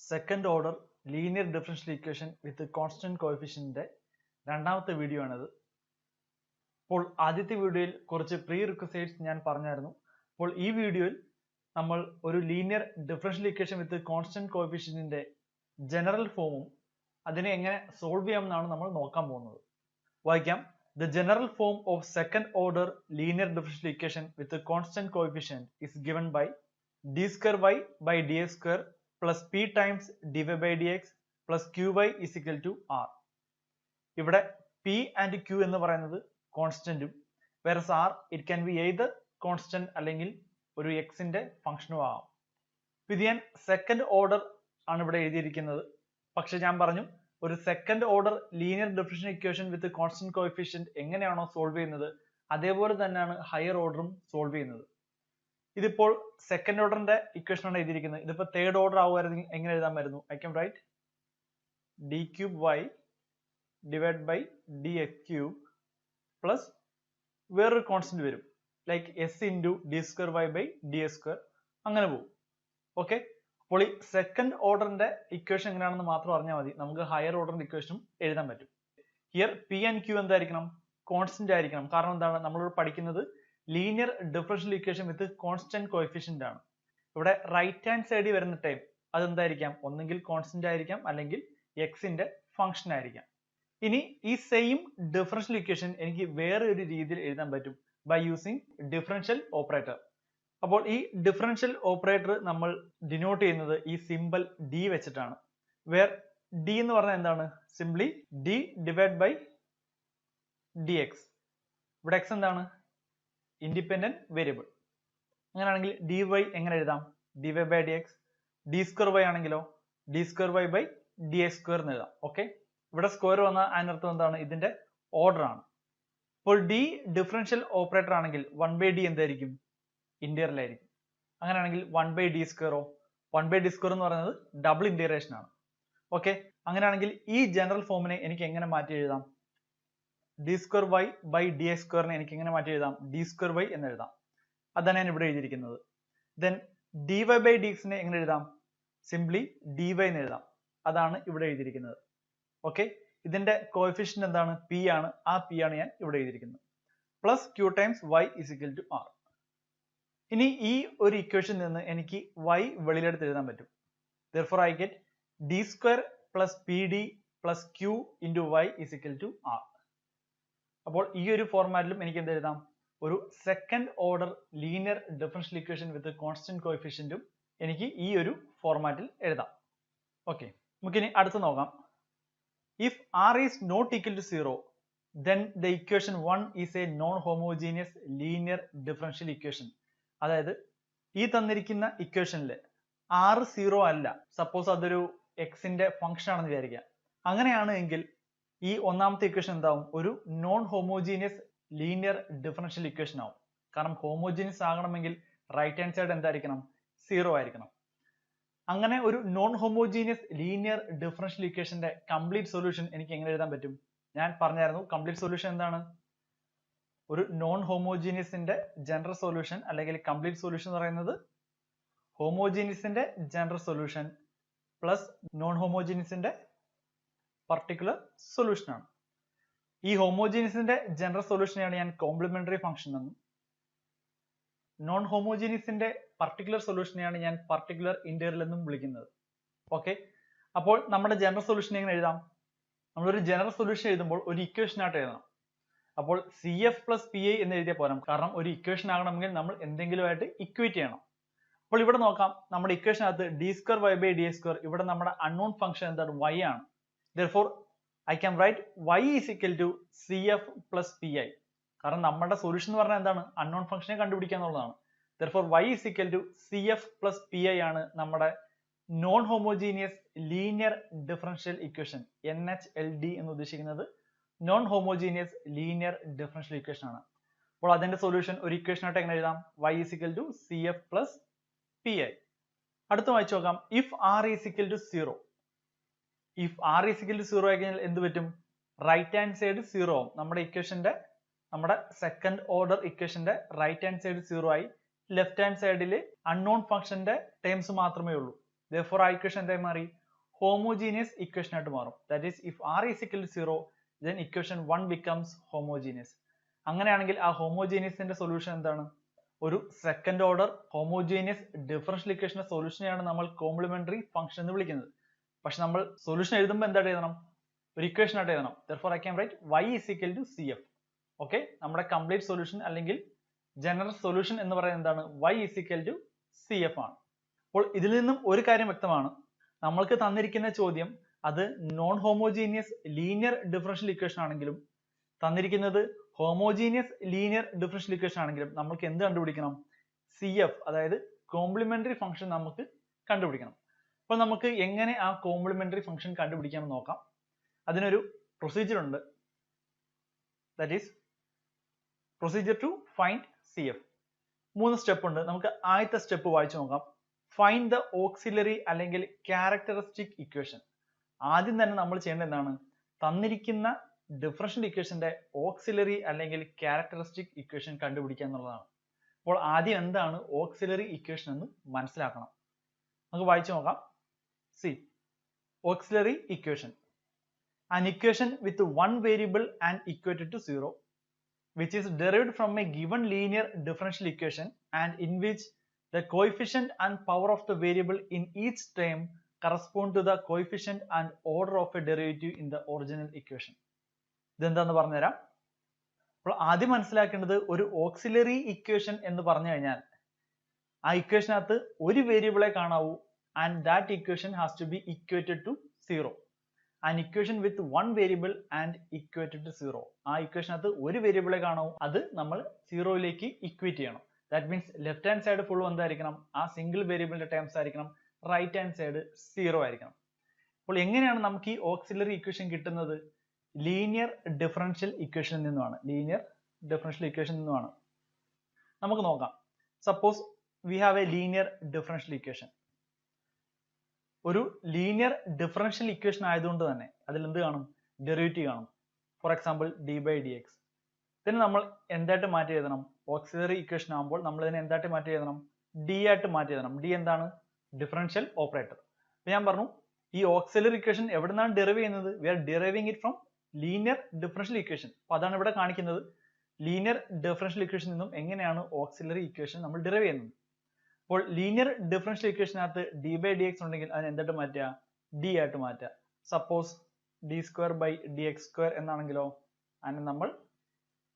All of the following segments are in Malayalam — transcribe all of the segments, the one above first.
Second order linear differential equation with constant കോഎഫിഷ്യന്റിന്റെ രണ്ടാമത്തെ വീഡിയോ ആണിത്. അപ്പോൾ ആദ്യത്തെ വീഡിയോയിൽ കുറച്ച് പ്രീ റിക്വസൈറ്റ്സ് ഞാൻ പറഞ്ഞായിരുന്നു. അപ്പോൾ ഈ വീഡിയോയിൽ നമ്മൾ ഒരു linear differential equation with constant കോഎഫിഷ്യന്റിന്റെ ജനറൽ ഫോമും അതിനെ എങ്ങനെ സോൾവ് ചെയ്യാമെന്നാണ് നമ്മൾ നോക്കാൻ പോകുന്നത്. വായിക്കാം. The general form of second order linear differential equation with a constant coefficient is given by d square y by dx square plus p times dy by dx plus qy is equal to r. ഇവിടെ p and q എന്ന് പറയുന്നത് കോൺസ്റ്റന്റും whereas r it can be either constant അല്ലെങ്കിൽ ഒരു x ന്റെ ഫംഗ്ഷനും ആവാം. ഇത് ഞാൻ സെക്കൻഡ് ഓർഡർ ആണ് ഇവിടെ എഴുതിയിരിക്കുന്നത്. പക്ഷെ ഞാൻ പറഞ്ഞു ഒരു second order linear differential equation with constant coefficient എങ്ങനെയാണോ സോൾവ് ചെയ്യുന്നത് അതേപോലെ തന്നെയാണ് ഹയർ ഓർഡറും സോൾവ് ചെയ്യുന്നത്. ഇതിപ്പോൾ സെക്കൻഡ് ഓർഡറിന്റെ ഇക്വേഷൻ ആണ് എഴുതിയിരിക്കുന്നത്. ഇതിപ്പോ തേർഡ് ഓർഡർ ആവുമായിരുന്നെങ്കിൽ എങ്ങനെ എഴുതാമായിരുന്നു? I can write d cube y divided by dx cube plus വേറൊരു കോൺസ്റ്റന്റ് വരും like s into d square y by ds square അങ്ങനെ പോകും. ഓക്കെ, അപ്പോൾ ഈ സെക്കൻഡ് ഓർഡറിന്റെ ഇക്വേഷൻ എങ്ങനെയാണെന്ന് മാത്രം അറിഞ്ഞാൽ മതി, നമുക്ക് ഹയർ ഓർഡറിന്റെ ഇക്വേഷനും എഴുതാൻ പറ്റും. ഹിയർ പി ആൻഡ് ക്യൂ എന്തായിരിക്കണം? കോൺസ്റ്റന്റ് ആയിരിക്കണം. കാരണം എന്താണ്, നമ്മൾ പഠിക്കുന്നത് linear differential equation with constant coefficient ആണ്. ഇവിടെ റൈറ്റ് ഹാൻഡ് സൈഡിൽ വരുന്ന ടൈം അതെന്തായിരിക്കാം? ഒന്നെങ്കിൽ കോൺസ്റ്റന്റ് ആയിരിക്കാം അല്ലെങ്കിൽ എക്സിന്റെ ഫംഗ്ഷൻ ആയിരിക്കാം. ഇനി ഈ സെയിം ഡിഫറൻഷ്യൽ ഇക്വേഷൻ എനിക്ക് വേറെ ഒരു രീതിയിൽ എഴുതാൻ പറ്റും ബൈ യൂസിങ് ഡിഫറൻഷ്യൽ ഓപ്പറേറ്റർ. അപ്പോൾ ഈ ഡിഫറൻഷ്യൽ ഓപ്പറേറ്റർ നമ്മൾ ഡിനോട്ട് ചെയ്യുന്നത് ഈ സിമ്പിൾ ഡി വെച്ചിട്ടാണ്. വേർ ഡി എന്ന് പറഞ്ഞാൽ എന്താണ്? Simply D divide by D X. ഇവിടെ എക്സ് എന്താണ്? Independent variable. അങ്ങനെയാണെങ്കിൽ ഡി വൈ എങ്ങനെ എഴുതാം? D Y by D X. D square Y ആണെങ്കിലോ D square Y by D X square എന്ന് എഴുതാം. ഓക്കെ, ഇവിടെ സ്ക്വയർ വന്ന അതിനർത്ഥം എന്താണ്? ഇതിന്റെ ഓർഡർ ആണ്. അപ്പോൾ ഡി ഡിഫറൻഷ്യൽ ഓപ്പറേറ്റർ ആണെങ്കിൽ 1/d എന്തായിരിക്കും? ഇന്റഗ്രൽ ആയിരിക്കും. അങ്ങനെയാണെങ്കിൽ 1/d സ്ക്വയറോ? 1/d സ്ക്വയർ എന്ന് പറയുന്നത് ഡബിൾ ഇന്റഗ്രേഷൻ ആണ്. ഓക്കെ, അങ്ങനെയാണെങ്കിൽ ഈ ജനറൽ ഫോമിനെ എനിക്ക് എങ്ങനെ മാറ്റി എഴുതാം? d square y by D X സ്ക്വയറിനെ എനിക്ക് എങ്ങനെ മാറ്റി എഴുതാം? d സ്ക്വയർ y എന്ന് എഴുതാം. അതാണ് ഞാൻ ഇവിടെ എഴുതിയിരിക്കുന്നത്. ദെൻ dy ബൈ dx എങ്ങനെ എഴുതാം? സിംപ്ലി dy എന്ന് എഴുതാം. അതാണ് ഇവിടെ എഴുതിയിരിക്കുന്നത്. ഓക്കെ, ഇതിന്റെ കോഎഫിഷ്യന്റ് എന്താണ്? p ആണ്. ആ p ആണ് ഞാൻ ഇവിടെ എഴുതിയിരിക്കുന്നത്. Plus q times y is equal to r. ഇനി ഈ ഒരു ഇക്വേഷൻ നിന്ന് എനിക്ക് y വെളിയിലെടുത്ത് എഴുതാൻ പറ്റും. therefore I get d square plus pd plus q into y is equal to r. അപ്പോൾ ഈ ഒരു ഫോർമാറ്റിലും എനിക്ക് എന്ത് എഴുതാം? ഒരു second order linear differential equation with constant കോഎഫിഷ്യന്റും എനിക്ക് ഈ ഒരു ഫോർമാറ്റിൽ എഴുതാം. ഓക്കെ, നമുക്കിനി അടുത്ത് നോക്കാം. If r is not equal to 0 then the equation 1 is a non-homogeneous linear differential equation. അതായത് ഈ തന്നിരിക്കുന്ന ഇക്വേഷനിൽ r 0 അല്ല, സപ്പോസ് അതൊരു എക്സിന്റെ ഫംഗ്ഷൻ ആണെന്ന് വിചാരിക്കാം. അങ്ങനെയാണ് എങ്കിൽ ഈ ഒന്നാമത്തെ ഇക്വേഷൻ എന്താവും? ഒരു non homogeneous linear differential equation ആവും. കാരണം ഹോമോജീനിയസ് ആകണമെങ്കിൽ റൈറ്റ് ഹാൻഡ് സൈഡ് എന്തായിരിക്കണം? 0 ആയിരിക്കണം. അങ്ങനെ ഒരു നോൺ ഹോമോജീനിയസ് ലീനിയർ ഡിഫറൻഷ്യൽ ഇക്വേഷന്റെ കംപ്ലീറ്റ് സൊല്യൂഷൻ എനിക്ക് എങ്ങനെ എഴുതാൻ പറ്റും? ഞാൻ പറഞ്ഞായിരുന്നു കംപ്ലീറ്റ് സൊല്യൂഷൻ എന്താണ്? ഒരു നോൺ ഹോമോജീനിയസിന്റെ ജനറൽ സൊല്യൂഷൻ അല്ലെങ്കിൽ കംപ്ലീറ്റ് സൊല്യൂഷൻ എന്ന് പറയുന്നത് ഹോമോജീനിയസിന്റെ ജനറൽ സൊല്യൂഷൻ പ്ലസ് നോൺ ഹോമോജീനിയസിന്റെ പർട്ടിക്കുലർ സൊല്യൂഷൻ ആണ്. ഈ ഹോമോജീനിയസിന്റെ ജനറൽ സൊല്യൂഷനെയാണ് ഞാൻ കോംപ്ലിമെന്ററി ഫംഗ്ഷൻ എന്നും നോൺ ഹോമോജീനിയസിന്റെ പർട്ടിക്കുലർ സൊല്യൂഷനെയാണ് ഞാൻ പർട്ടിക്കുലർ ഇന്റഗ്രൽ എന്നും വിളിക്കുന്നത്. ഓക്കെ, അപ്പോൾ നമ്മുടെ ജനറൽ സൊല്യൂഷൻ എങ്ങനെ എഴുതാം? നമ്മളൊരു ജനറൽ സൊല്യൂഷൻ എഴുതുമ്പോൾ ഒരു ഇക്വേഷൻ ആയിട്ട് എഴുതണം. അപ്പോൾ C F plus P I എന്ന് എഴുതിയാൽ പോരാ, കാരണം ഒരു ഇക്വേഷൻ ആകണമെങ്കിൽ നമ്മൾ എന്തെങ്കിലുമായിട്ട് ഇക്വേറ്റ് ചെയ്യണം. അപ്പോൾ ഇവിടെ നോക്കാം, നമ്മുടെ ഇക്വേഷനകത്ത് D square Y by D X square, ഇവിടെ നമ്മുടെ അൺനോൺ ഫംഗ്ഷൻ എന്താണ്? y ആണ്. therefore I can write y is equal to cf plus pi. കാരണം നമ്മുടെ സൊല്യൂഷൻ എന്ന് പറഞ്ഞാൽ എന്താണ്? അൺനോൺ ഫംഗ്ഷനെ കണ്ടുപിടിക്കുക എന്നുള്ളതാണ്. therefore y is equal to cf plus pi ആണ് നമ്മുടെ non homogeneous linear differential equation. NHLD എന്ന് ഉദ്ദേശിക്കുന്നത് non homogeneous linear differential equation ആണ്. അപ്പോൾ അതിന്റെ സൊല്യൂഷൻ ഒരു ഇക്വേഷൻ ആയിട്ട് എങ്ങനെ എഴുതാം? y is equal to cf plus pi. അടുത്ത വായിച്ചു നോക്കാം. if r is equal to 0, if r is equal to 0 ആയി കഴിഞ്ഞാൽ എന്ത് പറ്റും? റൈറ്റ് ഹാൻഡ് സൈഡ് 0 ആവും. നമ്മുടെ ഇക്വേഷന്റെ, നമ്മുടെ സെക്കൻഡ് ഓർഡർ ഇക്വേഷന്റെ റൈറ്റ് ഹാൻഡ് സൈഡ് 0 ആയി. ലെഫ്റ്റ് ഹാൻഡ് സൈഡിൽ അൺനോൺ ഫംഗ്ഷന്റെ ടേംസ് മാത്രമേ ഉള്ളൂ. therefore ആ ഇക്വേഷൻ എന്തായി മാറി? ഹോമോജീനിയസ് ഇക്വേഷൻ ആയിട്ട് മാറും. That is if r is equal to 0 then equation 1 becomes homogeneous. അങ്ങനെയാണെങ്കിൽ ആ ഹോമോജീനിയസിന്റെ സൊല്യൂഷൻ എന്താണ്? ഒരു സെക്കൻഡ് ഓർഡർ ഹോമോജീനിയസ് ഡിഫറൻഷ്യൽ ഇക്വേഷന്റെ സൊല്യൂഷനെയാണ് നമ്മൾ കോംപ്ലിമെന്ററി ഫംഗ്ഷൻ എന്ന് വിളിക്കുന്നത്. പക്ഷെ നമ്മൾ സൊല്യൂഷൻ എഴുതുമ്പോൾ എന്തായിട്ട് എഴുതണം? ഒരു ഇക്വേഷൻ ആയിട്ട് എഴുതണം. therefore I can write y is equal to cf. Okay, നമ്മുടെ കംപ്ലീറ്റ് സൊല്യൂഷൻ അല്ലെങ്കിൽ ജനറൽ സൊല്യൂഷൻ എന്ന് പറയുന്നത് എന്താണ്? y is equal to cf ആണ്. അപ്പോൾ ഇതിൽ നിന്നും ഒരു കാര്യം വ്യക്തമാണ്, നമ്മൾക്ക് തന്നിരിക്കുന്ന ചോദ്യം അത് non homogeneous linear differential equation ആണെങ്കിലും തന്നിരിക്കുന്നത് ഹോമോജീനിയസ് ലീനിയർ ഡിഫറൻഷ്യൽ ഇക്വേഷൻ ആണെങ്കിലും നമുക്ക് എന്ത് കണ്ടുപിടിക്കണം? cf, അതായത് കോംപ്ലിമെന്ററി ഫംഗ്ഷൻ നമുക്ക് കണ്ടുപിടിക്കണം. അപ്പോൾ നമുക്ക് എങ്ങനെ ആ കോംപ്ലിമെന്ററി ഫംഗ്ഷൻ കണ്ടുപിടിക്കാമെന്ന് നോക്കാം. അതിനൊരു പ്രൊസീജിയർ ഉണ്ട്. That is procedure to find cf. 3 step ഉണ്ട്. നമുക്ക് ആദ്യത്തെ സ്റ്റെപ്പ് വായിച്ചു നോക്കാം. ഫൈൻഡ് ദ ഓക്സിലറി അല്ലെങ്കിൽ ക്യാരക്ടറിസ്റ്റിക് ഇക്വേഷൻ. ആദ്യം തന്നെ നമ്മൾ ചെയ്യേണ്ടത് എന്താണ്? തന്നിരിക്കുന്ന ഡിഫറൻഷ്യൽ ഇക്വേഷന്റെ ഓക്സിലറി അല്ലെങ്കിൽ ക്യാരക്ടറിസ്റ്റിക് ഇക്വേഷൻ കണ്ടുപിടിക്കുക എന്നുള്ളതാണ്. അപ്പോൾ ആദ്യം എന്താണ് ഓക്സിലറി ഇക്വേഷൻ എന്ന് മനസ്സിലാക്കണം. നമുക്ക് വായിച്ചു നോക്കാം. See, auxiliary equation. An equation with one variable and equated to 0, which is derived from a given linear differential equation and in which the coefficient and power of the variable in each term correspond to the coefficient and order of a derivative in the original equation. ഇതെന്താന്ന് പറഞ്ഞുതരാം. അപ്പോൾ ആദ്യം മനസ്സിലാക്കേണ്ടത് ഒരു ഓക്സിലറി ഇക്വേഷൻ എന്ന് പറഞ്ഞു കഴിഞ്ഞാൽ ആ ഇക്വേഷനകത്ത് ഒരു വേരിയബിളെ കാണാവൂ and that equation has to be equated to 0. An equation with one variable and equated to 0. ആ ഇക്വേഷനകത്ത് ഒരു വേരിയബിളെ കാണാവൂ, അത് നമ്മൾ 0 ലേക്ക് ഇക്വേറ്റ് ചെയ്യണം. That means left hand side full എന്തായിരിക്കണം? ആ സിംഗിൾ വേരിയബിളിന്റെ ടേംസ് ആയിരിക്കണം. റൈറ്റ് ഹാൻഡ് സൈഡ് 0 ആയിരിക്കണം. അപ്പോൾ എങ്ങനെയാണ് നമുക്ക് ഈ ഓക്സിലറി ഇക്വേഷൻ കിട്ടുന്നത്? ലീനിയർ ഡിഫറൻഷ്യൽ ഇക്വേഷനിൽ നിന്നുമാണ്. ലീനിയർ ഡിഫറൻഷ്യൽ ഇക്വേഷനിൽ നിന്നുമാണ്. നമുക്ക് നോക്കാം. Suppose we have A linear differential equation. ഒരു ലീനിയർ ഡിഫറൻഷ്യൽ ഇക്വേഷൻ ആയതുകൊണ്ട് തന്നെ അതിൽ എന്ത് കാണും? ഡെറിവേറ്റീവ് കാണും. For example d/dx. ഇതിന് നമ്മൾ എന്തായിട്ട് മാറ്റി എഴുതണം? ഓക്സിലറി ഇക്വേഷൻ ആകുമ്പോൾ നമ്മൾ ഇതിനെ എന്തായിട്ട് മാറ്റി എഴുതണം? d ആയിട്ട് മാറ്റി എഴുതണം. d എന്താണ്? Differential operator. അപ്പൊ ഞാൻ പറഞ്ഞു ഈ ഓക്സിലറി ഇക്വേഷൻ എവിടെ നിന്നാണ് ഡെറിവ് ചെയ്യുന്നത്? We are deriving it from linear differential equation. അപ്പൊ അതാണ് ഇവിടെ കാണിക്കുന്നത്. ലീനിയർ ഡിഫറൻഷ്യൽ ഇക്വേഷൻ നിന്നും എങ്ങനെയാണ് ഓക്സിലറി ഇക്വേഷൻ നമ്മൾ ഡെറിവ് ചെയ്യുന്നത്? അപ്പോൾ ലീനിയർ ഡിഫറൻഷ്യൽ ഇക്വേഷനകത്ത് d/dx ഉണ്ടെങ്കിൽ അതിനെ എന്തായിട്ട് മാറ്റുക? d ആയിട്ട് മാറ്റുക. സപ്പോസ് d²/dx² എന്നാണെങ്കിലോ അതിനെ നമ്മൾ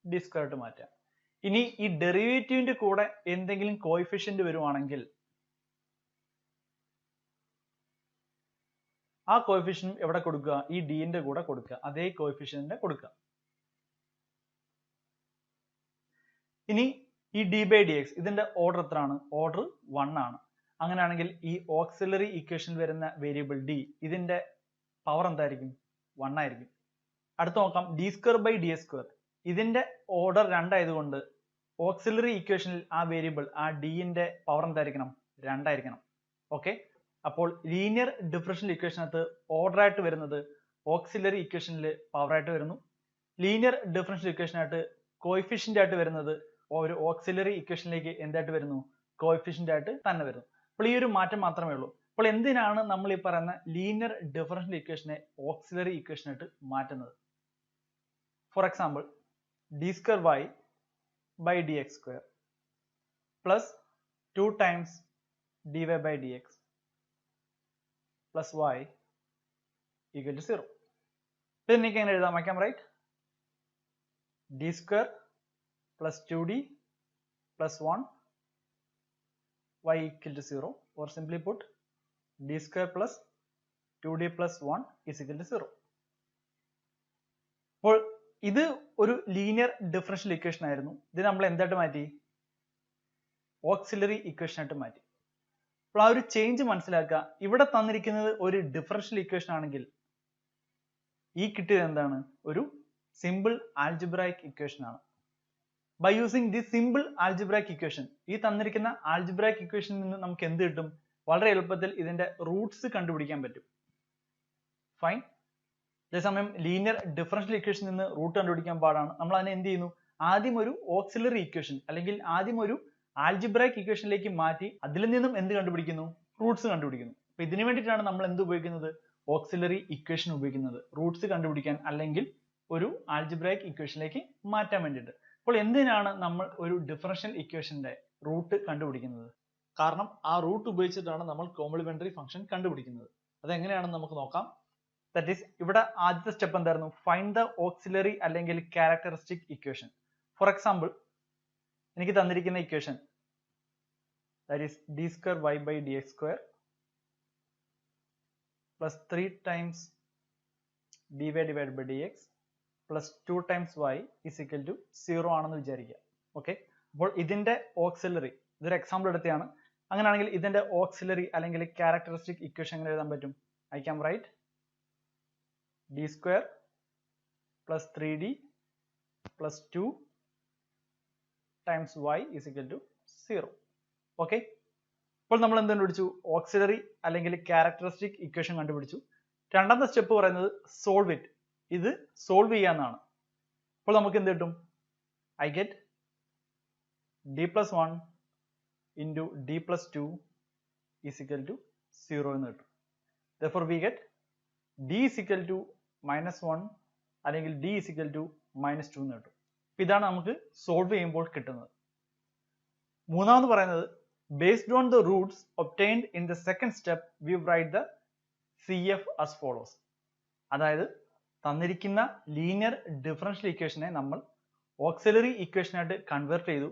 d² ആയിട്ട് മാറ്റുക. ഇനി ഈ ഡെറിവേറ്റീവിന്റെ കൂടെ എന്തെങ്കിലും കോഎഫിഷ്യന്റ് വരുവാണെങ്കിൽ ആ കോഎഫിഷ്യന്റ് എവിടെ കൊടുക്കുക? ഈ d ന്റെ കൂടെ കൊടുക്കുക. അതേ കോഎഫിഷ്യന്റ് കൊടുക്കുക. ഇനി ഈ d/dx ഇതിന്റെ ഓർഡർ എത്രയാണ്? ഓർഡർ 1 ആണ്. അങ്ങനെയാണെങ്കിൽ ഈ ഓക്സിലറി ഇക്വേഷനിൽ വരുന്ന വേരിയബിൾ d ഇതിന്റെ പവർ എന്തായിരിക്കും? 1 ആയിരിക്കും. അടുത്ത നോക്കാം. d²/ds². ഇതിന്റെ ഓർഡർ 2 ആയതുകൊണ്ട് ഓക്സിലറി ഇക്വേഷനിൽ ആ വേരിയബിൾ ആ d ന്റെ പവർ എന്തായിരിക്കണം? 2 ആയിരിക്കണം. ഓക്കെ, അപ്പോൾ ലീനിയർ ഡിഫറൻഷ്യൽ ഇക്വേഷനകത്ത് ഓർഡർ ആയിട്ട് വരുന്നത് ഓക്സിലറി ഇക്വേഷനിൽ പവർ ആയിട്ട് വരുന്നു. ലീനിയർ ഡിഫറൻഷ്യൽ ഇക്വേഷനായിട്ട് കോഎഫിഷ്യന്റ് ആയിട്ട് വരുന്നത് ഒരു ഓക്സിലറി ഇക്വേഷനിലേക്ക് എന്തായിട്ട് വരുന്നു? കോഎഫിഷ്യന്റ് ആയിട്ട് തന്നെ വരുന്നു. അപ്പോൾ ഈ ഒരു മാറ്റം മാത്രമേ ഉള്ളൂ. അപ്പോൾ എന്തിനാണ് നമ്മൾ ഈ പറയുന്ന ലീനിയർ ഡിഫറൻഷ്യൽ ഇക്വേഷനെ ഓക്സിലറി ഇക്വേഷൻ ആയിട്ട് മാറ്റുന്നത്? For example d²y/dx² plus 2 times dy/dx plus y equal to 0. then you can എഴുതാം. I can write d² plus 2d plus 1 y equal to 0, or simply put d² plus 2d plus 1 is equal to 0. അപ്പോൾ ഇത് ഒരു ലീനിയർ ഡിഫറൻഷ്യൽ ഇക്വേഷൻ ആയിരുന്നു. ഇത് നമ്മൾ എന്തായിട്ട് മാറ്റി? ഓക്സിലറി ഇക്വേഷൻ ആയിട്ട് മാറ്റി. അപ്പോൾ ആ ഒരു ചേഞ്ച് മനസ്സിലാക്കുക. ഇവിടെ തന്നിരിക്കുന്നത് ഒരു ഡിഫറൻഷ്യൽ ഇക്വേഷൻ ആണെങ്കിൽ ഈ കിട്ടിയത് എന്താണ്? ഒരു സിമ്പിൾ ആൽജിബ്രായിക് ഇക്വേഷൻ ആണ്. By using the simple algebraic equation, ഈ തന്നിരിക്കുന്ന ആൽജിബ്രായിക് ഇക്വേഷനിൽ നിന്ന് നമുക്ക് എന്ത് കിട്ടും? വളരെ എളുപ്പത്തിൽ ഇതിന്റെ റൂട്ട്സ് കണ്ടുപിടിക്കാൻ പറ്റും. ഫൈൻ. അതേസമയം ലീനിയർ ഡിഫറൻഷ്യൽ ഇക്വേഷനിൽ നിന്ന് റൂട്ട് കണ്ടുപിടിക്കാൻ പാടാണ്. നമ്മൾ അതിനെ എന്ത് ചെയ്യുന്നു? ആദ്യം ഒരു ഓക്സിലറി ഇക്വേഷൻ അല്ലെങ്കിൽ ആദ്യം ഒരു ആൽജിബ്രായിക് ഇക്വേഷനിലേക്ക് മാറ്റി അതിൽ നിന്നും എന്ത് കണ്ടുപിടിക്കുന്നു? റൂട്ട്സ് കണ്ടുപിടിക്കുന്നു. അപ്പൊ ഇതിനു വേണ്ടിയിട്ടാണ് നമ്മൾ എന്ത് ഉപയോഗിക്കുന്നത്? ഓക്സിലറി ഇക്വേഷൻ ഉപയോഗിക്കുന്നത്, റൂട്ട്സ് കണ്ടുപിടിക്കാൻ അല്ലെങ്കിൽ ഒരു ആൽജിബ്രൈക് ഇക്വേഷനിലേക്ക് മാറ്റാൻ വേണ്ടിയിട്ട്. അപ്പോൾ എന്തിനാണ് നമ്മൾ ഒരു ഡിഫറൻഷ്യൽ ഇക്വേഷന്റെ റൂട്ട് കണ്ടുപിടിക്കുന്നത്? കാരണം ആ റൂട്ട് ഉപയോഗിച്ചിട്ടാണ് നമ്മൾ കോംപ്ലിമെന്ററി ഫംഗ്ഷൻ കണ്ടുപിടിക്കുന്നത്. അതെങ്ങനെയാണെന്ന് നമുക്ക് നോക്കാം. ദാറ്റ് ഈസ്, ഇവിടെ ആദ്യത്തെ സ്റ്റെപ്പ് എന്തായിരുന്നു? ഫൈൻഡ് ദ ഓക്സിലറി അല്ലെങ്കിൽ ക്യാരക്ടറിസ്റ്റിക് ഇക്വേഷൻ. ഫോർ എക്സാമ്പിൾ, എനിക്ക് തന്നിരിക്കുന്ന equation that is d square y by dx square plus 3 times dy divided by dx plus 2 times y is equal to 0 ആണെന്ന് വിചാരിക്കുക. ഓക്കെ, അപ്പോൾ ഇതിന്റെ ഓക്സിലറി, ഇതൊരു എക്സാമ്പിൾ എടുത്തതാണ്. അങ്ങനെയാണെങ്കിൽ ഇതിന്റെ ഓക്സിലറി അല്ലെങ്കിൽ ക്യാരക്ടറിസ്റ്റിക് ഇക്വേഷൻ എങ്ങനെ എഴുതാൻ പറ്റും? I can write d square plus 3d plus 2 times y is equal to 0. Okay, ഇപ്പോൾ നമ്മൾ എന്ത് കണ്ടുപിടിച്ചു? ഓക്സിലറി അല്ലെങ്കിൽ ക്യാരക്ടറിസ്റ്റിക് ഇക്വേഷൻ കണ്ടുപിടിച്ചു. രണ്ടാമത്തെ സ്റ്റെപ്പ് പറയുന്നത് സോൾവ് ഇറ്റ്. ഇത് സോൾവ് ചെയ്യാന്നാണ്. അപ്പോൾ നമുക്ക് എന്ത് കിട്ടും? I get d plus 1 into d plus 2 is equal to 0 എന്ന് കിട്ടും. Therefore we get d is equal to minus 1 അല്ലെങ്കിൽ d is equal to minus 2 എന്ന് കിട്ടും. ഇതാണ് നമുക്ക് സോൾവ് ചെയ്യുമ്പോൾ കിട്ടുന്നത്. മൂന്നാമത് പറയുന്നത് based on the roots obtained in the second step we write the CF as follows. അതായത് തന്നിരിക്കുന്ന ലീനിയർ ഡിഫറൻഷ്യൽ ഇക്വേഷനെ നമ്മൾ ഓക്സിലറി ഇക്വേഷനായിട്ട് കൺവേർട്ട് ചെയ്തു.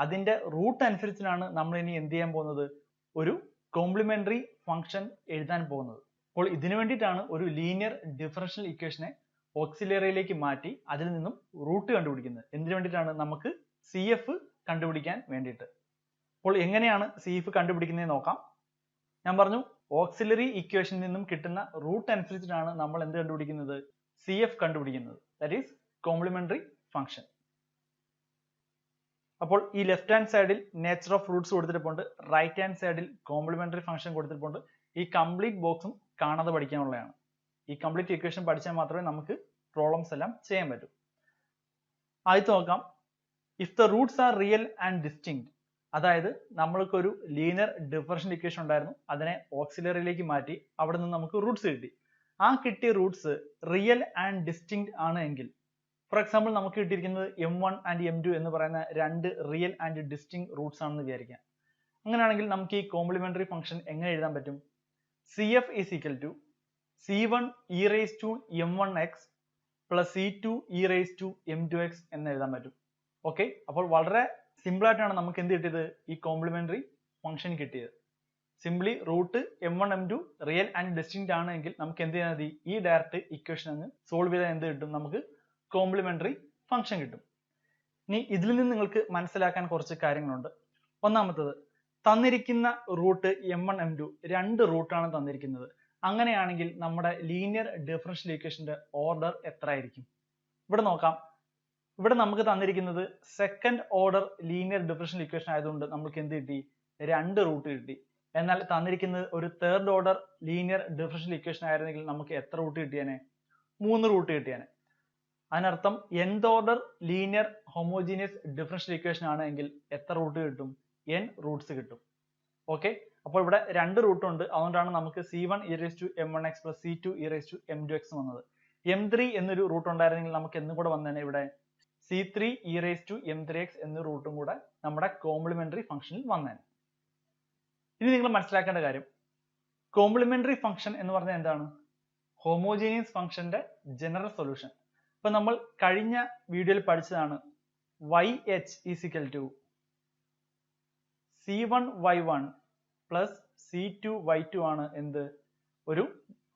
അതിന്റെ റൂട്ട് അനുസരിച്ചാണ് നമ്മൾ ഇനി എന്ത് ചെയ്യാൻ പോകുന്നത്? ഒരു കോംപ്ലിമെന്ററി ഫംഗ്ഷൻ എഴുതാൻ പോകുന്നത്. അപ്പോൾ ഇതിനു വേണ്ടിയിട്ടാണ് ഒരു ലീനിയർ ഡിഫറൻഷ്യൽ ഇക്വേഷനെ ഓക്സിലറിയിലേക്ക് മാറ്റി അതിൽ നിന്നും റൂട്ട് കണ്ടുപിടിക്കുന്നത്. എന്തിനു വേണ്ടിയിട്ടാണ്? നമുക്ക് CF കണ്ടുപിടിക്കാൻ വേണ്ടിയിട്ട്. അപ്പോൾ എങ്ങനെയാണ് CF കണ്ടുപിടിക്കുന്നത് നോക്കാം. ഞാൻ പറഞ്ഞു, ഓക്സിലറി ഇക്വേഷനിൽ നിന്നും കിട്ടുന്ന റൂട്ട് അനുസരിച്ചിട്ടാണ് നമ്മൾ എന്ത് കണ്ടുപിടിക്കുന്നത്? CF കണ്ടുപിടിക്കുന്നത്. That is complementary function. അപ്പോൾ ഈ ലെഫ്റ്റ് ഹാൻഡ് സൈഡിൽ നേച്ചർ ഓഫ് റൂട്ട്സ് കൊടുത്തിട്ടുണ്ട്, റൈറ്റ് ഹാൻഡ് സൈഡിൽ കോംപ്ലിമെന്ററി ഫംഗ്ഷൻ കൊടുത്തിട്ടുണ്ട്. ഈ കംപ്ലീറ്റ് ബോക്സും കാണാതെ പഠിക്കാനുള്ളതാണ്. ഈ കംപ്ലീറ്റ് ഇക്വേഷൻ പഠിച്ചാൽ മാത്രമേ നമുക്ക് പ്രോബ്ലംസ് എല്ലാം ചെയ്യാൻ പറ്റൂ. ആദ്യത്തെ നോക്കാം. If the roots R real and distinct, അതായത് നമ്മൾക്ക് ഒരു ലീനിയർ ഡിഫറൻഷ്യൽ ഇക്വേഷൻ ഉണ്ടായിരുന്നു, അതിനെ ഓക്സിലറിയിലേക്ക് മാറ്റി അവിടെ നിന്ന് നമുക്ക് റൂട്ട്സ് കിട്ടി. ആ കിട്ടിയ റൂട്ട്സ് റിയൽ ആൻഡ് ഡിസ്റ്റിങ്ക്ട് ആണ് എങ്കിൽ, ഫോർ എക്സാമ്പിൾ നമുക്ക് കിട്ടിയിരിക്കുന്നത് m1 ആൻഡ് m2 എന്ന് പറയുന്ന രണ്ട് റിയൽ ആൻഡ് ഡിസ്റ്റിങ്ക്ട് റൂട്ട്സ് ആണെന്ന് വിചാരിക്കാം. അങ്ങനെയാണെങ്കിൽ നമുക്ക് ഈ കോംപ്ലിമെന്ററി ഫംഗ്ഷൻ എങ്ങനെ എഴുതാൻ പറ്റും? CF is equal to C1 e raised to m1x plus C2 e raised to m2x എന്ന് എഴുതാൻ പറ്റും. ഓക്കെ, അപ്പോൾ വളരെ സിമ്പിൾ ആയിട്ടാണ് നമുക്ക് എന്ത് കിട്ടിയത്? ഈ കോംപ്ലിമെന്ററി ഫംഗ്ഷൻ കിട്ടിയത്. Simply root m1 m2 real and distinct ആണ് എങ്കിൽ നമുക്ക് എന്ത് ചെയ്യാൻ മതി? ഈ ഡയറക്റ്റ് ഇക്വേഷൻ അങ്ങ് സോൾവ് ചെയ്താൽ എന്ത് കിട്ടും? നമുക്ക് കോംപ്ലിമെന്ററി ഫംഗ്ഷൻ കിട്ടും. ഇനി ഇതിൽ നിന്ന് നിങ്ങൾക്ക് മനസ്സിലാക്കാൻ കുറച്ച് കാര്യങ്ങളുണ്ട്. ഒന്നാമത്തത്, തന്നിരിക്കുന്ന റൂട്ട് m1 m2 രണ്ട് റൂട്ടാണ് തന്നിരിക്കുന്നത്. അങ്ങനെയാണെങ്കിൽ നമ്മുടെ ലീനിയർ ഡിഫറൻഷ്യൽ ഇക്വേഷന്റെ ഓർഡർ എത്ര ആയിരിക്കും? ഇവിടെ നോക്കാം. ഇവിടെ നമുക്ക് തന്നിരിക്കുന്നത് second order linear differential equation ആയതുകൊണ്ട് നമുക്ക് എന്ത് കിട്ടി? രണ്ട് റൂട്ട് കിട്ടി. എന്നാൽ തന്നിരിക്കുന്നത് ഒരു third order linear differential equation ആയിരുന്നെങ്കിൽ നമുക്ക് എത്ര റൂട്ട് കിട്ടിയേനെ? 3 റൂട്ട് കിട്ടിയേനെ. അതിനർത്ഥം nth order linear homogeneous differential equation ആണെങ്കിൽ എത്ര റൂട്ട് കിട്ടും? n റൂട്ട്സ് കിട്ടും. ഓക്കെ, അപ്പോൾ ഇവിടെ രണ്ട് റൂട്ട് ഉണ്ട്, അതുകൊണ്ടാണ് നമുക്ക് C1 e raised to m1x plus C2 e raised to m2x വന്നത്. m3 എന്നൊരു റൂട്ട് ഉണ്ടായിരുന്നെങ്കിൽ നമുക്ക് എന്നും കൂടെ വന്നേനെ ഇവിടെ C3 e raised to m3x എന്നൊരു റൂട്ടും കൂടെ നമ്മുടെ കോംപ്ലിമെന്ററി ഫംഗ്ഷനിൽ വന്നേനെ. ഇനി നിങ്ങൾ മനസ്സിലാക്കേണ്ട കാര്യം, കോംപ്ലിമെന്ററി ഫംഗ്ഷൻ എന്ന് പറഞ്ഞാൽ എന്താണ്? ഹോമോജീനിയസ് ഫംഗ്ഷന്റെ ജനറൽ സൊല്യൂഷൻ. ഇപ്പൊ നമ്മൾ കഴിഞ്ഞ വീഡിയോയിൽ പഠിച്ചതാണ് YH is equal to C1y1 plus C2y2 ആണ് എന്ത്? ഒരു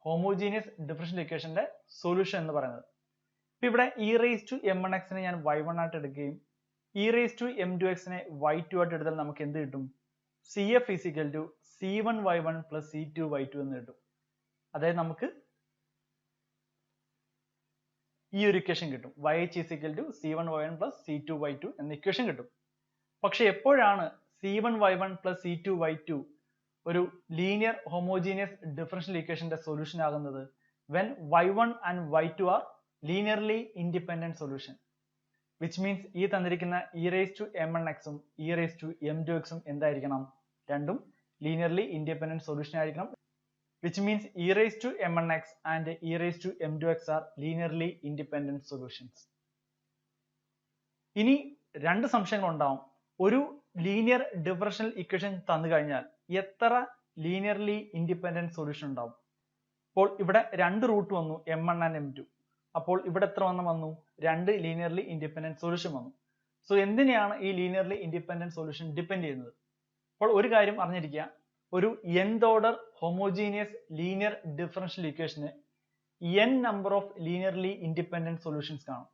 ഹോമോജീനിയസ് ഡിഫറൻഷ്യൽ ഇക്വേഷന്റെ സൊല്യൂഷൻ എന്ന് പറയുന്നത്. ഇപ്പൊ ഇവിടെ e raised to m1x നെ ഞാൻ y1 ആയിട്ട് എടുക്കുകയും e raised to m2x നെ y2 ആയിട്ട് എടുത്താൽ നമുക്ക് എന്ത് കിട്ടും? CF is equal to C1y1 plus C2y2 എന്ന് കിട്ടും. അതായത് നമുക്ക് ഈ ഒരു ഇക്വേഷൻ കിട്ടും. YH is equal to C1y1 plus C2y2 എന്ന ഇക്വേഷൻ കിട്ടും. പക്ഷെ എപ്പോഴാണ് C1y1 plus C2y2 ഒരു ലീനിയർ ഹോമോജീനിയസ് ഡിഫറൻഷ്യൽ ഇക്വേഷന്റെ സൊല്യൂഷൻ ആകുന്നത്? when y1 and y2 are linearly independent solution, which means ഈ തന്നിരിക്കുന്ന e raised to m1x ഉം e raised to m2x ഉം എന്തായിരിക്കണം? രണ്ടും ലീനിയർലി ഇൻഡിപെൻഡന്റ് സൊല്യൂഷൻ ആയിരിക്കണം. which means e raised to mnx and e raised to m2x are linearly independent solutions. ഇനി രണ്ട് സംശയങ്ങൾ ഉണ്ടാവും. ഒരു ലീനിയർ ഡിഫറൻഷ്യൽ ഇക്വേഷൻ തന്നു കഴിഞ്ഞാൽ എത്ര ലീനിയർലി ഇൻഡിപെൻഡന്റ് സൊല്യൂഷൻ ഉണ്ടാവും? അപ്പോൾ ഇവിടെ രണ്ട് റൂട്ട് വന്നു, m1 ആൻഡ് m2. അപ്പോൾ ഇവിടെ എത്ര വന്നു? രണ്ട് ലീനിയർലി ഇൻഡിപെൻഡന്റ് സൊല്യൂഷൻ വന്നു. സോ എന്തിനെയാണ് ഈ ലീനിയർലി ഇൻഡിപെൻഡന്റ് സൊല്യൂഷൻ ഡിപെൻഡ് ചെയ്യുന്നത്? അപ്പോൾ ഒരു കാര്യം അറിഞ്ഞിരിക്കുക, ഒരു nth order homogeneous linear differential ഇക്വേഷന് n number of linearly independent solutions കാണും.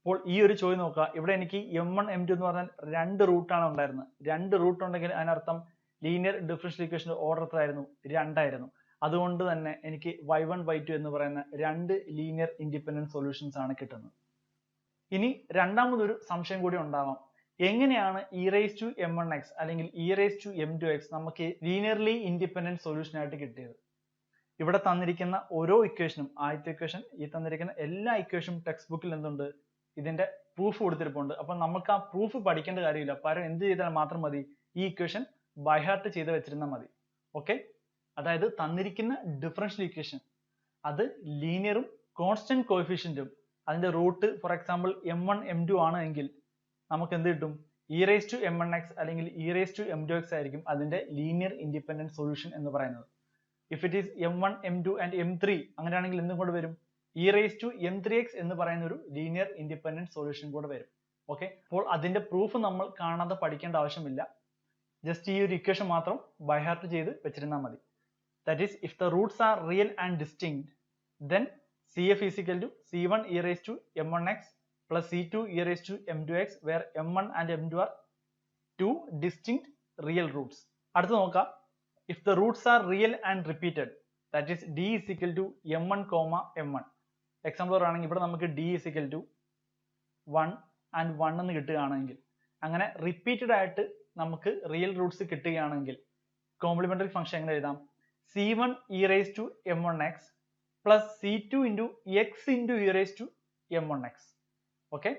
അപ്പോൾ ഈ ഒരു ചോദ്യം നോക്കുക, ഇവിടെ എനിക്ക് m1 m2 എന്ന് പറഞ്ഞാൽ രണ്ട് റൂട്ടാണ് ഉണ്ടായിരുന്നത്. രണ്ട് റൂട്ട് ഉണ്ടെങ്കിൽ അതിനർത്ഥം ലീനിയർ ഡിഫറൻഷ്യൽ ഇക്വേഷന്റെ ഓർഡർ എത്രയായിരുന്നു? രണ്ടായിരുന്നു. അതുകൊണ്ട് തന്നെ എനിക്ക് y1 y2 എന്ന് പറയുന്ന രണ്ട് ലീനിയർ ഇൻഡിപെൻഡന്റ് സൊല്യൂഷൻസ് ആണ് കിട്ടുന്നത്. ഇനി രണ്ടാമതൊരു സംശയം കൂടി ഉണ്ടാവാം, എങ്ങനെയാണ് e raised to m1x അല്ലെങ്കിൽ e raised to m2x നമുക്ക് ലീനിയർലി ഇൻഡിപെൻഡന്റ് സൊല്യൂഷൻ ആയിട്ട് കിട്ടിയത്? ഇവിടെ തന്നിരിക്കുന്ന ഓരോ ഇക്വേഷനും, ആദ്യത്തെ ഇക്വേഷൻ, ഈ തന്നിരിക്കുന്ന എല്ലാ ഇക്വേഷനും ടെക്സ്റ്റ് ബുക്കിൽ എന്തുണ്ട്? ഇതിന്റെ പ്രൂഫ് കൊടുത്തിരിപ്പുണ്ട്. അപ്പൊ നമുക്ക് ആ പ്രൂഫ് പഠിക്കേണ്ട കാര്യമില്ല, പകരം എന്ത് ചെയ്താൽ മാത്രം മതി? ഈ ഇക്വേഷൻ ബൈ ഹാർട്ട് ചെയ്ത് വെച്ചിരുന്നാൽ മതി. ഓക്കെ, അതായത് തന്നിരിക്കുന്ന ഡിഫറൻഷ്യൽ ഇക്വേഷൻ അത് ലീനിയറും കോൺസ്റ്റന്റ് കോഎഫിഷ്യന്റും അതിന്റെ root for example m1 m2 ആണ് എങ്കിൽ നമുക്ക് എന്ത് കിട്ടും? e raised to mnx അല്ലെങ്കിൽ e raised to m2x ആയിരിക്കും അതിന്റെ ലീനിയർ ഇൻഡിപെൻഡന്റ് സൊല്യൂഷൻ എന്ന് പറയുന്നത്. If it is m1 m2 and m3 അങ്ങനെയാണെങ്കിൽ എന്തും കൂടെ വരും? e raised to m3x എന്ന് പറയുന്ന ഒരു ലീനിയർ ഇൻഡിപെൻഡന്റ് സൊല്യൂഷൻ കൂടെ വരും. ഓക്കെ, അപ്പോൾ അതിന്റെ പ്രൂഫ് നമ്മൾ കാണാതെ പഠിക്കേണ്ട ആവശ്യമില്ല, ജസ്റ്റ് ഈ ഒരു ഇക്വേഷൻ മാത്രം ബൈ ഹാർട്ട് ചെയ്ത് വെച്ചിരുന്നാൽ മതി. That is, if the roots are real and distinct, then CF is equal to C1 e raised to m1x plus C2 e raised to m2x, where m1 and m2 are two distinct real roots. അടുത്ത നോക്കാം, if the roots are real and repeated, that is d is equal to m1 comma m1. Example ആണെങ്കിൽ ഇവിടെ നമുക്ക് d is equal to 1 and 1 എന്ന് കിട്ടുകയാണെങ്കിൽ, അങ്ങനെ റിപ്പീറ്റഡ് ആയിട്ട് നമുക്ക് റിയൽ റൂട്ട്സ് കിട്ടുകയാണെങ്കിൽ കോംപ്ലിമെന്ററി ഫംഗ്ഷൻ എങ്ങനെ എഴുതാം? C1 e raised to m1x plus C2 into x into e raised to m1x. Okay,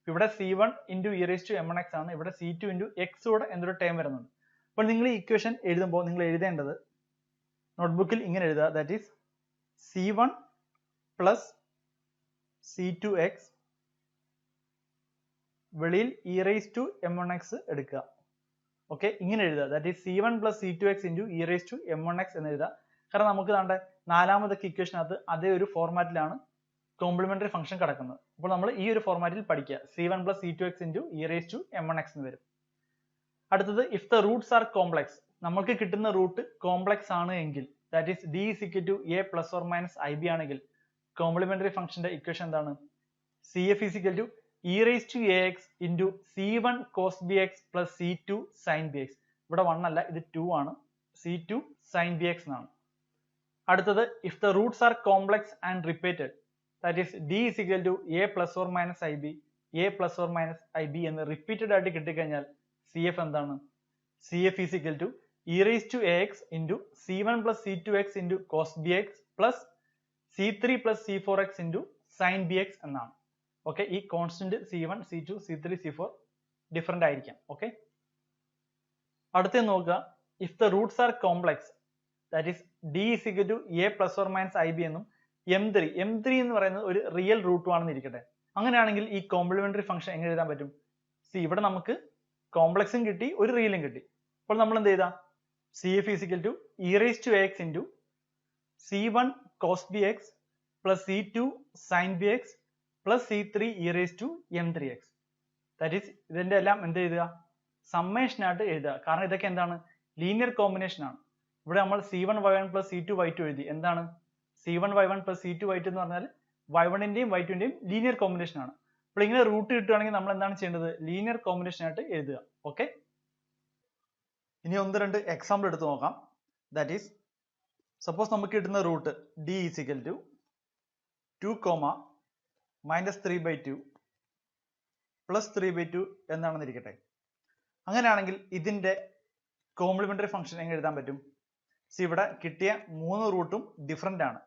ഇവിടെ C1 into e raised to m1x ആണ്, ഇവിടെ C2 into x കൂടെ എന്നൊരു ടേം വരുന്നുണ്ട്. അപ്പോൾ നിങ്ങൾ ഈ ഇക്വേഷൻ എഴുതുമ്പോൾ നിങ്ങൾ എഴുതേണ്ടത് നോട്ട്ബുക്കിൽ ഇങ്ങനെ എഴുതുക, that is C1 plus C2x വെളിയിൽ e raised to m1x എടുക്കുക. ഓക്കെ, ഇങ്ങനെ എഴുതുക, that is C1 plus C2x into e raised to m1x എന്ന് എഴുതുക. കാരണം നമുക്ക് താണ്ടെ നാലാമത്തെ ഇക്വേഷനകത്ത് അതേ ഒരു ഫോർമാറ്റിലാണ് കോംപ്ലിമെന്ററി ഫംഗ്ഷൻ കിടക്കുന്നത്. അപ്പോൾ നമ്മൾ ഈ ഒരു ഫോർമാറ്റിൽ പഠിക്കുക, C1 plus C2x into e raised to m1x എന്ന് വരും. അടുത്തത്, if the roots are complex, നമുക്ക് കിട്ടുന്ന റൂട്ട് കോംപ്ലക്സ് ആണ് എങ്കിൽ, that is d is equal to a plus or minus ib ആണെങ്കിൽ കോംപ്ലിമെന്ററി ഫംഗ്ഷന്റെ ഇക്വേഷൻ എന്താണ്? CF is equal to e raised to ax into C1 cos bx plus C2 sin bx. ഇവിടെ 1 അല്ല, ഇത് 2 ആണ്, C2 sin bx എന്നാണ്. അടുത്തത്, if the roots are complex and repeated, that is d is equal to a plus or minus ib, a plus or minus ib എന്ന് റിപ്പീറ്റഡ് ആയിട്ട് കിട്ടിക്കഴിഞ്ഞാൽ CF എന്താണ്? CF is equal to e raised to ax into C1 plus C2x into cos bx plus C3 plus C4x into sin bx എന്നാണ്. ഓക്കെ, ഈ constant C1, C2, C3, C4 different ആയിരിക്കാം. ഓക്കെ, അടുത്ത നോക്കുക, if the roots are complex, that is d is equal to a plus or minus ib എന്നും m3 എന്ന് പറയുന്നത് ഒരു റിയൽ റൂട്ടും ആണെന്ന് ഇരിക്കട്ടെ. അങ്ങനെയാണെങ്കിൽ ഈ കോംപ്ലിമെന്ററി ഫംഗ്ഷൻ എങ്ങനെ എഴുതാൻ പറ്റും? ഇവിടെ നമുക്ക് കോംപ്ലക്സും കിട്ടി, ഒരു റിയലും കിട്ടി. അപ്പോൾ നമ്മൾ എന്ത് ചെയ്താ? CF is equal to e raised to ax into C1 cos bx plus C2 sin bx plus C3 e raised to m3x. That is ഇതിന്റെ എല്ലാം എന്ത് എഴുതുക? സമ്മേഷൻ ആയിട്ട് എഴുതുക. കാരണം ഇതൊക്കെ എന്താണ്? ലീനിയർ കോമ്പിനേഷൻ ആണ്. ഇവിടെ നമ്മൾ C1 y1 plus C2 y2 എഴുതി. എന്താണ് C1 y1 plus C2 y2 എന്ന് പറഞ്ഞാൽ y1 ന്റെയും y2 ന്റെയും ലീനിയർ കോമ്പിനേഷൻ ആണ്. അപ്പോൾ ഇങ്ങനെ റൂട്ട് കിട്ടുകയാണെങ്കിൽ നമ്മൾ എന്താണ് ചെയ്യേണ്ടത്? ലീനിയർ കോമ്പിനേഷൻ ആയിട്ട് എഴുതുക. ഓക്കെ, ഇനി ഒന്ന് രണ്ട് എക്സാമ്പിൾ എടുത്ത് നോക്കാം. ദാറ്റ് ഈസ് സപ്പോസ് നമുക്ക് കിട്ടുന്ന root d is equal to 2, minus 3/2 plus 3/2 എന്നാണെന്ന് ഇരിക്കട്ടെ. അങ്ങനെയാണെങ്കിൽ ഇതിന്റെ കോംപ്ലിമെന്ററി ഫംഗ്ഷൻ എങ്ങനെ എഴുതാൻ പറ്റും? ഇവിടെ കിട്ടിയ മൂന്ന് റൂട്ടും ഡിഫറെന്റ് ആണ്.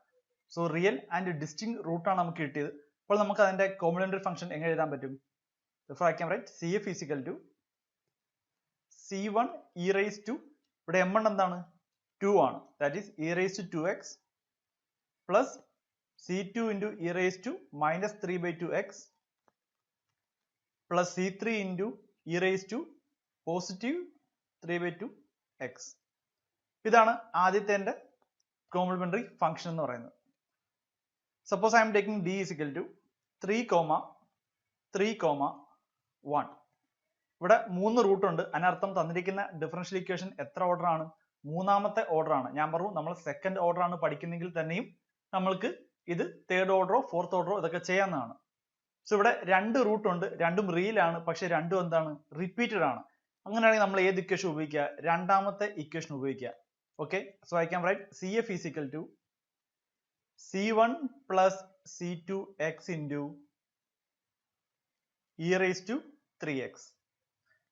സോ റിയൽ ആൻഡ് ഡിസ്റ്റിങ് റൂട്ടാണ് നമുക്ക് കിട്ടിയത്. അപ്പോൾ നമുക്ക് അതിന്റെ കോംപ്ലിമെന്ററി ഫംഗ്ഷൻ എങ്ങനെ എഴുതാൻ പറ്റും? I can write CF is equal to C1 e raised to, ഇവിടെ m1 എന്താണ്? 2 ആണ്. That is e raised to 2x plus c2 into e raised to minus 3 by 2x plus c3 into e raised to positive 3 by 2x. ഇതാണ് ആദ്യത്തെ കോംപ്ലിമെന്ററി ഫംഗ്ഷൻ എന്ന് പറയുന്നത്. Suppose I am taking d is equal to 3, 3, 1. ഇവിടെ 3 റൂട്ട് ഉണ്ട്. അതിനർത്ഥം തന്നിരിക്കുന്ന ഡിഫറൻഷ്യൽ ഇക്വേഷൻ എത്ര ഓർഡർ ആണ്? മൂന്നാമത്തെ ഓർഡർ ആണ്. ഞാൻ പറഞ്ഞു നമ്മൾ സെക്കൻഡ് ഓർഡർ ആണ് പഠിക്കുന്നെങ്കിൽ തന്നെയും നമ്മൾക്ക് ഇത് തേർഡ് ഓർഡറോ ഫോർത്ത് ഓർഡറോ ഇതൊക്കെ ചെയ്യാവുന്നതാണ്. സോ ഇവിടെ 2 റൂട്ട് ഉണ്ട്, രണ്ടും റിയൽ ആണ്, പക്ഷെ രണ്ടും എന്താണ്? റിപ്പീറ്റഡ് ആണ്. അങ്ങനെയാണെങ്കിൽ നമ്മൾ ഏത് ഇക്വേഷൻ ഉപയോഗിക്കുക? രണ്ടാമത്തെ ഇക്വേഷൻ ഉപയോഗിക്കുക. Okay, so I can right CF is equal to C1 plus C2x into e raised to 3x.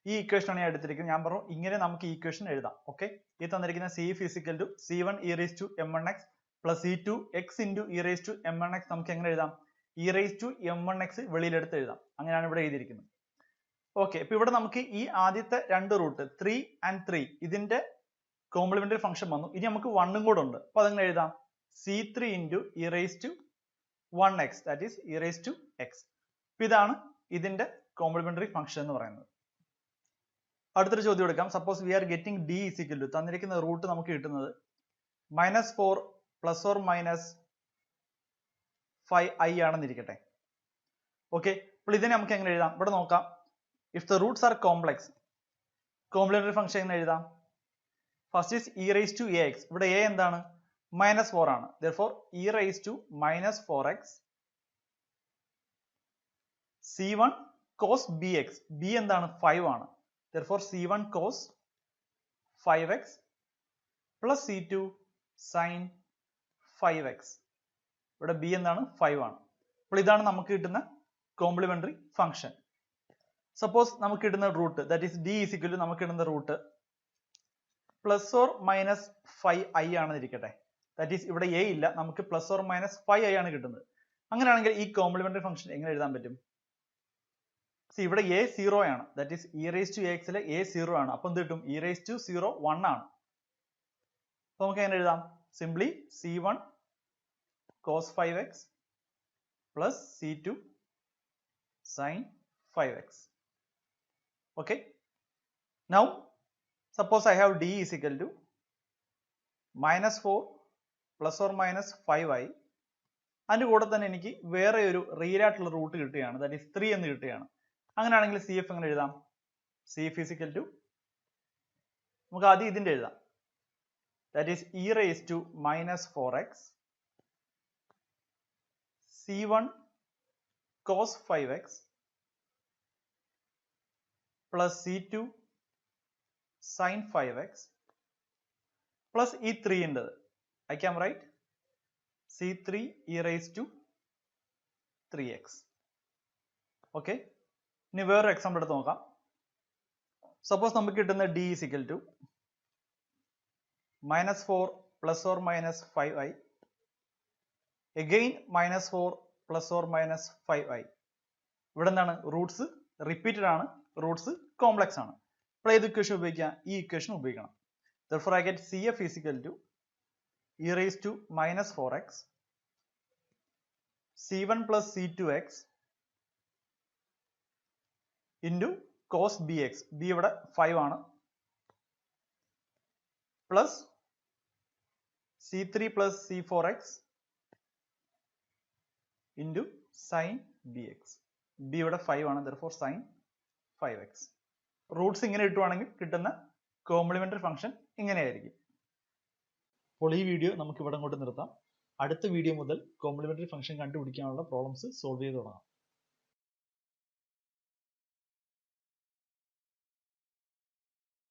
ഈ ഇക്വേഷൻ ആണ് ഞാൻ എടുത്തിരിക്കുന്നത്. ഞാൻ പറഞ്ഞു ഇങ്ങനെ നമുക്ക് ഇക്വേഷൻ എഴുതാം. ഓക്കെ, ഈ തന്നിരിക്കുന്ന CF is equal to C1 e raised to m1x plus C2 x into e raised to m1x നമുക്ക് എങ്ങനെ എഴുതാം? e raised to m1x വെളിയിലെടുത്ത് എഴുതാം. അങ്ങനെയാണ് ഇവിടെ എഴുതിയിരിക്കുന്നത്. ഓക്കെ, ഇപ്പൊ ഇവിടെ നമുക്ക് ഈ ആദ്യത്തെ 2 റൂട്ട് 3 and 3 ഇതിന്റെ കോംപ്ലിമെന്ററി ഫംഗ്ഷൻ വന്നു. ഇനി നമുക്ക് 1 കൂടെ ഉണ്ട്. അപ്പൊ അതെങ്ങനെ എഴുതാം? C3 into e raised to 1x, that is e raised to x. ഇതാണ് ഇതിന്റെ കോംപ്ലിമെന്ററി ഫംഗ്ഷൻ എന്ന് പറയുന്നത്. അടുത്തൊരു ചോദ്യം എടുക്കാം. Suppose V are getting d is equal to തന്നിരിക്കുന്ന റൂട്ട് നമുക്ക് കിട്ടുന്നത് -4 plus or minus 5i ആണെന്നിരിക്കട്ടെ. ഓക്കെ, അപ്പോൾ ഇതിനെ നമുക്ക് എങ്ങനെ എഴുതാം? ഇവിടെ നോക്കാം. If the roots are complex, complementary function എങ്ങനെ എഴുതാം? First is e raised to ax. ഇവിടെ a എന്താണ്? -4 ആണ്. therefore e raised to -4x c1 cos bx. b എന്താണ്? 5 ആണ്. therefore c1 cos 5x plus c2 sin 5x. ഇവിടെ b എന്താണ്? 5 ആണ്. അപ്പോൾ ഇതാണ് നമുക്ക് കിട്ടുന്ന കോംപ്ലിമെന്ററി ഫംഗ്ഷൻ. സപ്പോസ് നമുക്ക് കിട്ടുന്ന root that is d is equal to നമുക്ക് കിട്ടുന്ന root plus or minus 5i ആണെന്നിരിക്കട്ടെ. ദാറ്റ് ഈസ് ഇവിടെ a ഇല്ല, നമുക്ക് പ്ലസ് ഓർ മൈനസ് 5i ആണ് കിട്ടുന്നത്. അങ്ങനെയാണെങ്കിൽ ഈ കോംപ്ലിമെന്ററി ഫംഗ്ഷൻ എങ്ങനെ എഴുതാൻ പറ്റും? ഇവിടെ a 0 ആണ്. That is e raised to ax ലെ a 0 ആണ്. അപ്പോൾ എന്ത് കിട്ടും? e raised to 0 1 ആണ്. അപ്പോൾ നമുക്ക് എങ്ങനെ എഴുതാം? Simply c1 cos 5x plus c2 sin 5x. Okay, now suppose I have d is equal to -4 plus or minus 5i. അതിന്റെ കൂടെ തന്നെ എനിക്ക് വേറെ ഒരു റിയൽ ആയിട്ടുള്ള റൂട്ട് കിട്ടുകയാണ്, ദാറ്റ് ഈസ് 3 എന്ന് കിട്ടുകയാണ്. അങ്ങനെയാണെങ്കിൽ CF എങ്ങനെ എഴുതാം? CF is equal to നമുക്ക് ആദ്യം ഇതിന്റെ എഴുതാം. That is e raised to -4x c1 cos 5x plus c2 sin 5x plus ഈ 3 ഉണ്ട്. I can write c3 e raised to 3x. Okay, ഇനി വേറൊരു എക്സാമ്പിൾ എടുത്ത് നോക്കാം. സപ്പോസ് നമുക്ക് കിട്ടുന്ന d is equal to -4 plus or minus 5i again -4 plus or minus 5i. ഇവിടെ എന്താണ്? റൂട്ട്സ് റിപ്പീറ്റഡ് ആണ്, റൂട്ട്സ് കോംപ്ലക്സ് ആണ്. അപ്പോൾ ഏത് ഇക്വേഷൻ ഉപയോഗിക്കാം? ഈ ഇക്വേഷൻ ഉപയോഗിക്കണം. therefore I get CF is equal to e raised to -4x c1 plus c2x into cos bx. b ഇവിടെ 5 ആണ് plus c3 plus c4x into sin bx. b ഇവിടെ 5 ആണ്, therefore sin 5x. റൂട്ട്സ് ഇങ്ങനെ ഇട്ടുവാണെങ്കിൽ കിട്ടുന്ന കോംപ്ലിമെന്ററി ഫംഗ്ഷൻ ഇങ്ങനെയായിരിക്കും. അപ്പോൾ ഈ വീഡിയോ നമുക്ക് ഇവിടെ കൊണ്ട് നിർത്താം. അടുത്ത വീഡിയോ മുതൽ കോംപ്ലിമെന്ററി ഫംഗ്ഷൻ കണ്ടുപിടിക്കാനുള്ള പ്രോബ്ലംസ് സോൾവ് ചെയ്ത് തുടങ്ങാം.